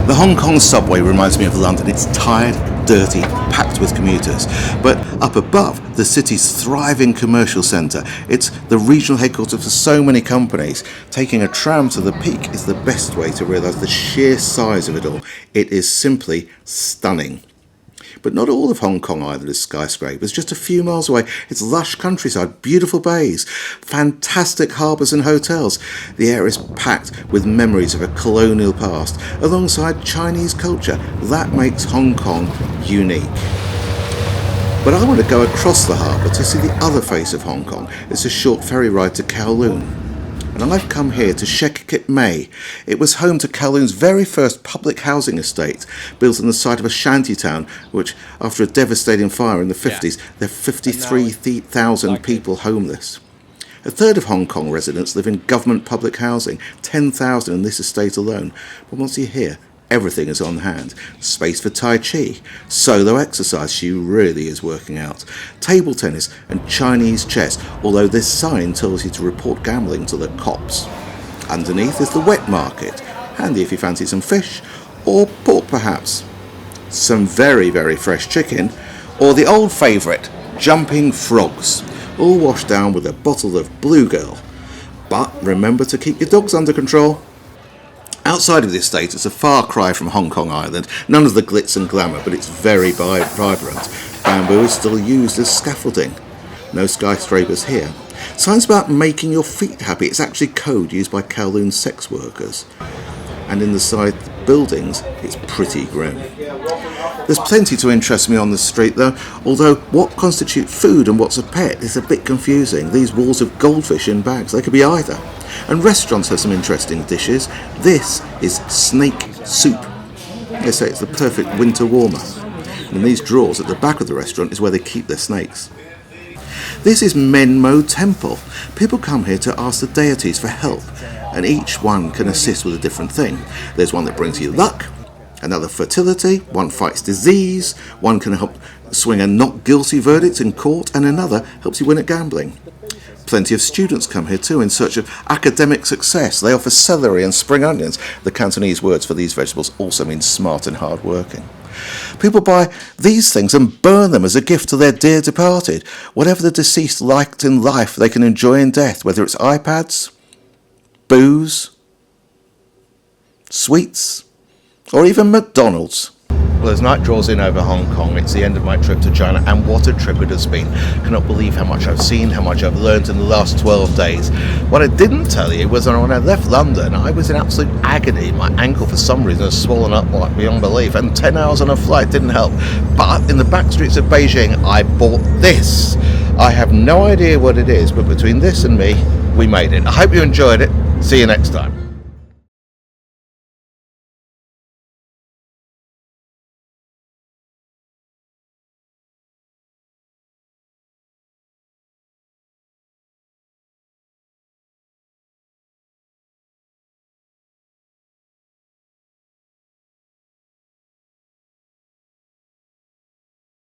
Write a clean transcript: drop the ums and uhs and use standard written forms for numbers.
The Hong Kong subway reminds me of London. It's tired, dirty, packed with commuters. But up above, the city's thriving commercial centre. It's the regional headquarters for so many companies. Taking a tram to the peak is the best way to realise the sheer size of it all. It is simply stunning. But not all of Hong Kong Island is skyscrapers. Just a few miles away, it's lush countryside, beautiful bays, fantastic harbours and hotels. The air is packed with memories of a colonial past, alongside Chinese culture. That makes Hong Kong unique. But I want to go across the harbour to see the other face of Hong Kong. It's a short ferry ride to Kowloon. And I've come here to Shek Kip Mei. It was home to Kowloon's very first public housing estate, built on the site of a shanty town, which, after a devastating fire in the 50s, left 53,000 people homeless. A third of Hong Kong residents live in government public housing, 10,000 in this estate alone. But once you're here, everything is on hand. Space for Tai Chi, solo exercise, she really is working out, table tennis and Chinese chess, although this sign tells you to report gambling to the cops. Underneath is the wet market, handy if you fancy some fish, or pork perhaps. Some very, very fresh chicken, or the old favourite, jumping frogs, all washed down with a bottle of Blue Girl. But remember to keep your dogs under control. Outside of the estate, it's a far cry from Hong Kong Island. None of the glitz and glamour, but it's very vibrant. Bamboo is still used as scaffolding. No skyscrapers here. Signs about making your feet happy. It's actually code used by Kowloon sex workers. And in the side buildings, it's pretty grim. There's plenty to interest me on the street though, although what constitutes food and what's a pet is a bit confusing. These walls of goldfish in bags, they could be either. And restaurants have some interesting dishes. This is snake soup. They say it's the perfect winter warmer. And in these drawers at the back of the restaurant is where they keep their snakes. This is Menmo Temple. People come here to ask the deities for help, and each one can assist with a different thing. There's one that brings you luck, another fertility, one fights disease, one can help swing a not guilty verdict in court, and another helps you win at gambling. Plenty of students come here too in search of academic success. They offer celery and spring onions. The Cantonese words for these vegetables also mean smart and hard working. People buy these things and burn them as a gift to their dear departed. Whatever the deceased liked in life, they can enjoy in death, whether it's iPads, booze, sweets, or even McDonald's. Well, as night draws in over Hong Kong, it's the end of my trip to China, and what a trip it has been. I cannot believe how much I've seen, how much I've learned in the last 12 days. What I didn't tell you was that when I left London, I was in absolute agony. My ankle, for some reason, has swollen up like beyond belief, and 10 hours on a flight didn't help. But in the back streets of Beijing, I bought this. I have no idea what it is, but between this and me, we made it. I hope you enjoyed it. See you next time.